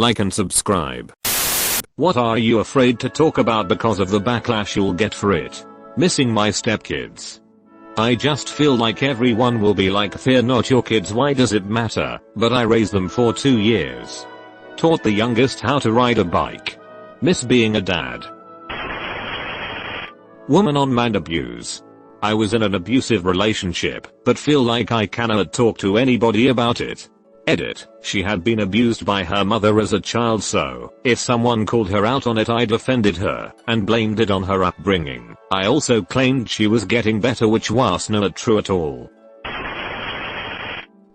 like and subscribe. What are you afraid to talk about because of the backlash you'll get for it? Missing my stepkids. I just feel like everyone will be like, fear not your kids, why does it matter? But I raised them for 2 years. Taught the youngest how to ride a bike. Miss being a dad. Woman on man abuse. I was in an abusive relationship, but feel like I cannot talk to anybody about it. Edit. She had been abused by her mother as a child, so if someone called her out on it I defended her and blamed it on her upbringing. I also claimed she was getting better, which was not true at all.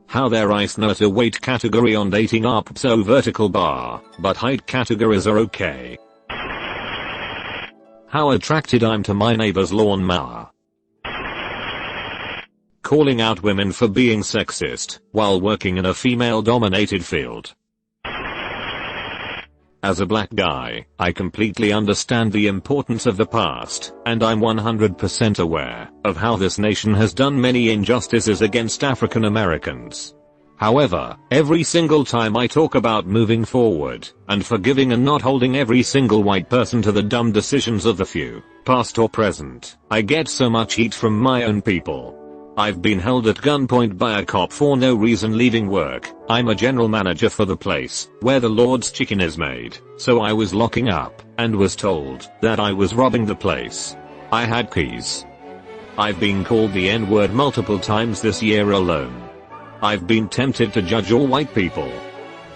How there is not a weight category on dating apps, so vertical bar, but height categories are okay. How attracted I'm to my neighbor's lawnmower. Calling out women for being sexist while working in a female-dominated field. As a black guy, I completely understand the importance of the past, and I'm 100% aware of how this nation has done many injustices against African Americans. However, every single time I talk about moving forward and forgiving and not holding every single white person to the dumb decisions of the few, past or present, I get so much heat from my own people. I've been held at gunpoint by a cop for no reason leaving work. I'm a general manager for the place where the Lord's chicken is made, so I was locking up and was told that I was robbing the place. I had keys. I've been called the N-word multiple times this year alone. I've been tempted to judge all white people.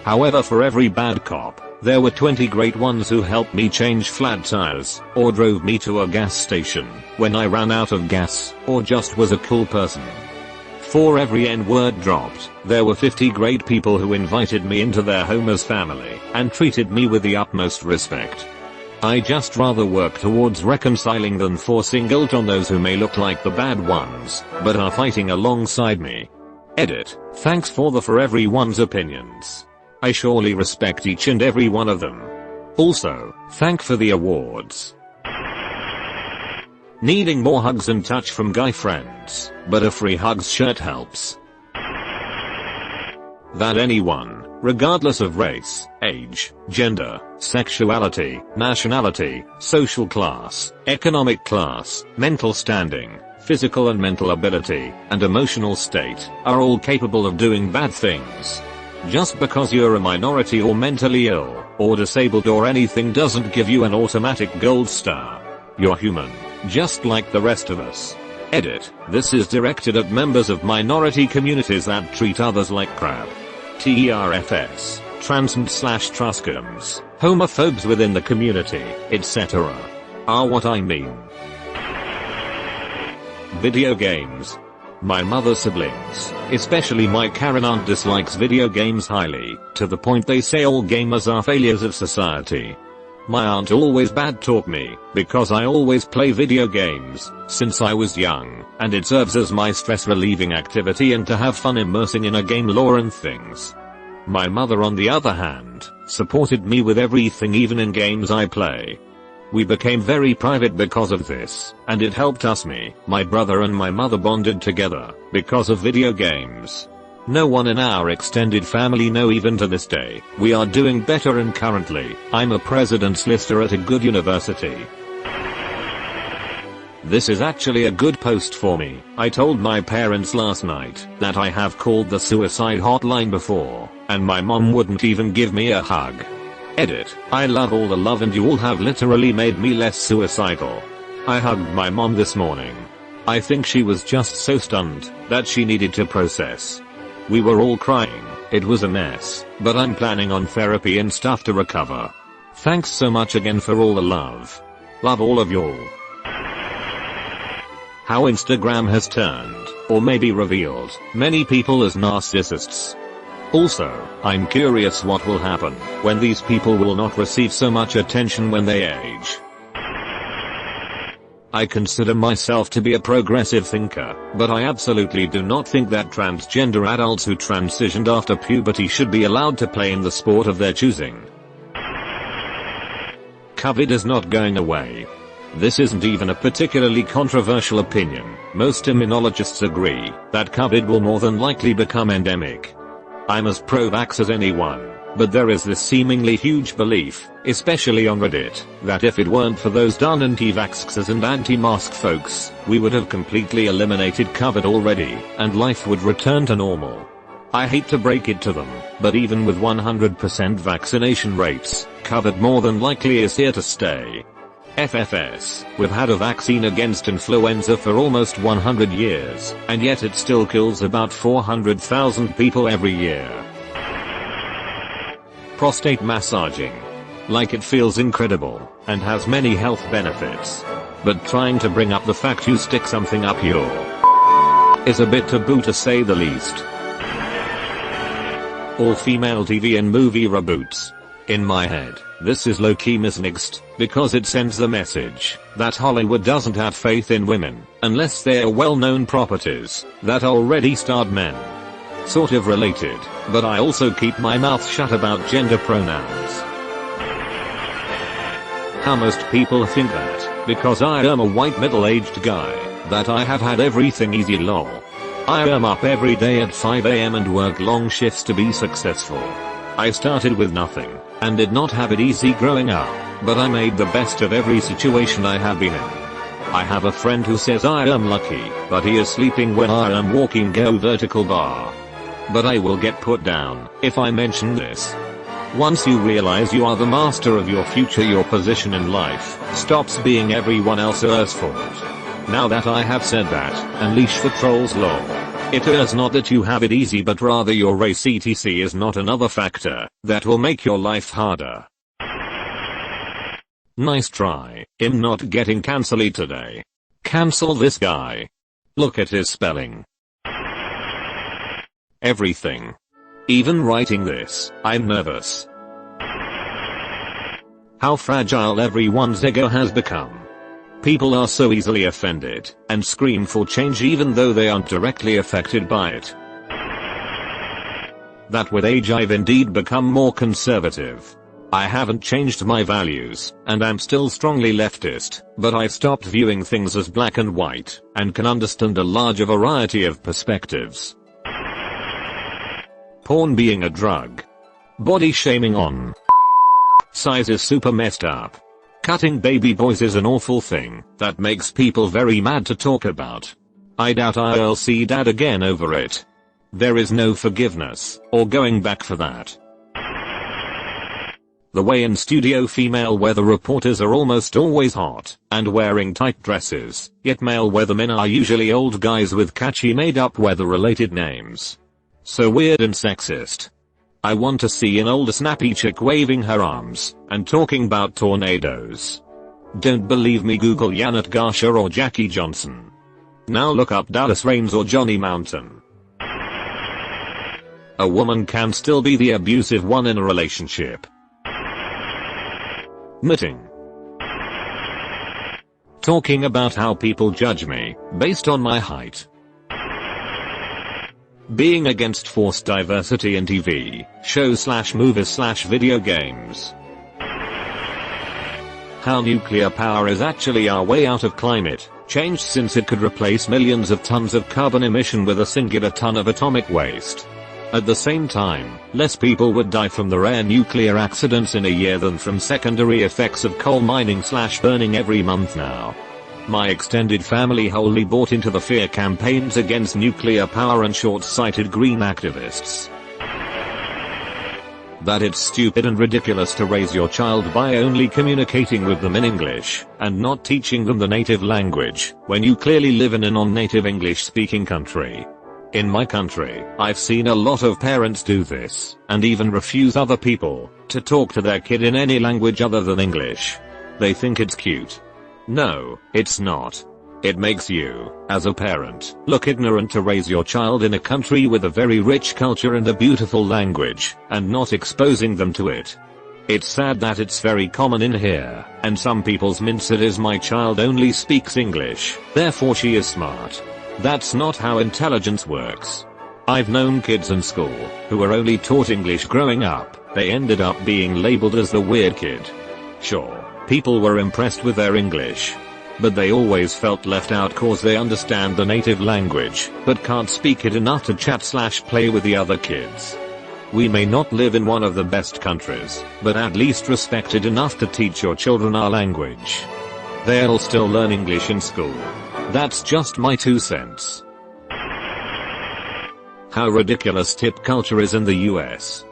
However, for every bad cop, there were 20 great ones who helped me change flat tires, or drove me to a gas station when I ran out of gas, or just was a cool person. For every N-word dropped, there were 50 great people who invited me into their home as family and treated me with the utmost respect. I just rather work towards reconciling than forcing guilt on those who may look like the bad ones, but are fighting alongside me. Edit. Thanks for everyone's opinions. I surely respect each and every one of them. Also, thank for the awards. Needing more hugs and touch from guy friends, but a free hugs shirt helps. That anyone, regardless of race, age, gender, sexuality, nationality, social class, economic class, mental standing, physical and mental ability, and emotional state, are all capable of doing bad things. Just because you're a minority or mentally ill, or disabled or anything doesn't give you an automatic gold star. You're human, just like the rest of us. Edit. This is directed at members of minority communities that treat others like crap. TERFs, trans/Truscums, homophobes within the community, etc. are what I mean. Video games. My mother's siblings, especially my Karen aunt, dislikes video games highly, to the point they say all gamers are failures of society. My aunt always bad talk me, because I always play video games, since I was young, and it serves as my stress relieving activity and to have fun immersing in a game lore and things. My mother on the other hand, supported me with everything even in games I play. We became very private because of this, and it helped us, my brother and my mother bonded together, because of video games. No one in our extended family know even to this day. We are doing better and currently, I'm a president's lister at a good university. This is actually a good post for me. I told my parents last night that I have called the suicide hotline before, and my mom wouldn't even give me a hug. Edit. I love all the love and you all have literally made me less suicidal. I hugged my mom this morning. I think she was just so stunned that she needed to process. We were all crying, it was a mess, but I'm planning on therapy and stuff to recover. Thanks so much again for all the love. Love all of y'all. How Instagram has turned, or maybe revealed, many people as narcissists. Also, I'm curious what will happen when these people will not receive so much attention when they age. I consider myself to be a progressive thinker, but I absolutely do not think that transgender adults who transitioned after puberty should be allowed to play in the sport of their choosing. COVID is not going away. This isn't even a particularly controversial opinion. Most immunologists agree that COVID will more than likely become endemic. I'm as pro-vax as anyone, But there is this seemingly huge belief, especially on Reddit, that if it weren't for those darn anti-vaxxers and anti-mask folks, we would have completely eliminated COVID already, and life would return to normal. I hate to break it to them, but even with 100% vaccination rates, COVID more than likely is here to stay. FFS, we've had a vaccine against influenza for almost 100 years, and yet it still kills about 400,000 people every year. Prostate massaging. Like it feels incredible, and has many health benefits. But trying to bring up the fact you stick something up your is a bit taboo to say the least. All female TV and movie reboots. In my head, this is low-key misnext, because it sends the message that Hollywood doesn't have faith in women, unless they're well-known properties that already starred men. Sort of related, but I also keep my mouth shut about gender pronouns. How most people think that, because I am a white middle-aged guy, that I have had everything easy lol. I am up every day at 5 AM and work long shifts to be successful. I started with nothing, and did not have it easy growing up, but I made the best of every situation I have been in. I have a friend who says I am lucky, but he is sleeping when I am walking go vertical bar. But I will get put down if I mention this. Once you realize you are the master of your future, your position in life stops being everyone else's fault. Now that I have said that, unleash the trolls lol. It is not that you have it easy, but rather your race etc is not another factor that will make your life harder. Nice try, I'm not getting cancelled today. Cancel this guy. Look at his spelling. Everything. Even writing this, I'm nervous. How fragile everyone's ego has become. People are so easily offended and scream for change even though they aren't directly affected by it. That with age I've indeed become more conservative. I haven't changed my values, and I'm still strongly leftist, but I've stopped viewing things as black and white, and can understand a larger variety of perspectives. Porn being a drug. Body shaming on size is super messed up. Cutting baby boys is an awful thing that makes people very mad to talk about. I doubt I'll see dad again over it. There is no forgiveness or going back for that. The way in studio female weather reporters are almost always hot and wearing tight dresses, yet male weathermen are usually old guys with catchy made-up weather-related names. So weird and sexist. I want to see an old snappy chick waving her arms and talking about tornadoes. Don't believe me, Google Janet Garcia or Jackie Johnson. Now look up Dallas Raines or Johnny Mountain. A woman can still be the abusive one in a relationship. Knitting. Talking about how people judge me based on my height. Being against forced diversity in TV, shows / movies / video games. How nuclear power is actually our way out of climate change, since it could replace millions of tons of carbon emission with a singular ton of atomic waste. At the same time, less people would die from the rare nuclear accidents in a year than from secondary effects of coal mining / burning every month now. My extended family wholly bought into the fear campaigns against nuclear power and short-sighted green activists. That it's stupid and ridiculous to raise your child by only communicating with them in English and not teaching them the native language when you clearly live in a non-native English-speaking country. In my country, I've seen a lot of parents do this and even refuse other people to talk to their kid in any language other than English. They think it's cute. No, it's not. It makes you, as a parent, look ignorant to raise your child in a country with a very rich culture and a beautiful language, and not exposing them to it. It's sad that it's very common in here, and some people's mindset is my child only speaks English, therefore she is smart. That's not how intelligence works. I've known kids in school who were only taught English growing up. They ended up being labeled as the weird kid. Sure, people were impressed with their English, but they always felt left out cause they understand the native language, but can't speak it enough to chat / play with the other kids. We may not live in one of the best countries, but at least respected enough to teach your children our language. They'll still learn English in school. That's just my 2 cents. How ridiculous tip culture is in the US.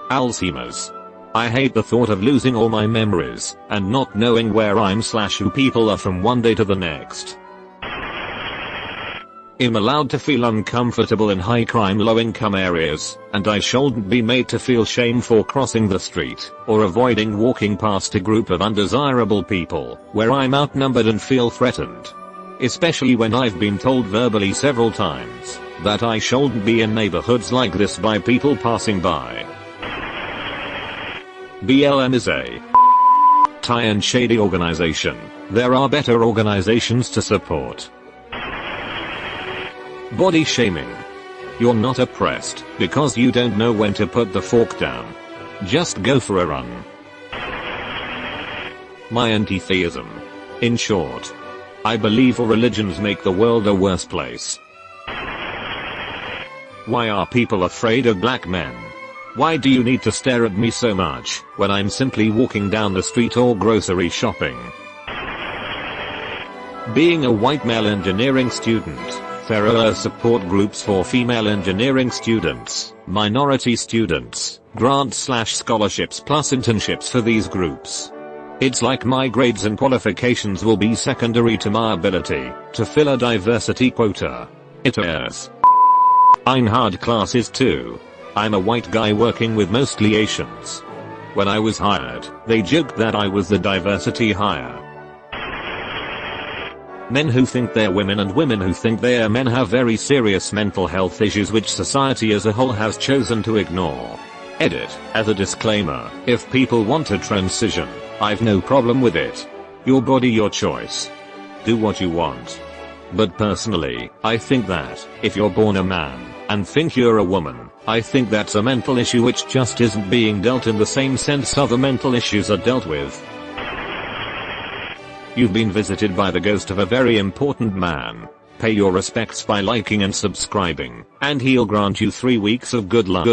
Alzheimer's. I hate the thought of losing all my memories, and not knowing where I'm/who people are from one day to the next. I'm allowed to feel uncomfortable in high crime low income areas, and I shouldn't be made to feel shame for crossing the street, or avoiding walking past a group of undesirable people, where I'm outnumbered and feel threatened. Especially when I've been told verbally several times, that I shouldn't be in neighborhoods like this by people passing by. BLM is a tie and shady organization. There are better organizations to support. Body shaming. You're not oppressed because you don't know when to put the fork down. Just go for a run. My anti-theism. In short, I believe all religions make the world a worse place. Why are people afraid of black men? Why do you need to stare at me so much when I'm simply walking down the street or grocery shopping? Being a white male engineering student, there are support groups for female engineering students, minority students, grants/scholarships plus internships for these groups. It's like my grades and qualifications will be secondary to my ability to fill a diversity quota. It is. I'm hard classes too. I'm a white guy working with mostly Asians. When I was hired, they joked that I was the diversity hire. Men who think they're women and women who think they're men have very serious mental health issues which society as a whole has chosen to ignore. Edit. As a disclaimer, if people want to transition, I've no problem with it. Your body, your choice. Do what you want. But personally, I think that, if you're born a man, and think you're a woman, I think that's a mental issue which just isn't being dealt in the same sense other mental issues are dealt with. You've been visited by the ghost of a very important man. Pay your respects by liking and subscribing, and he'll grant you 3 weeks of good luck.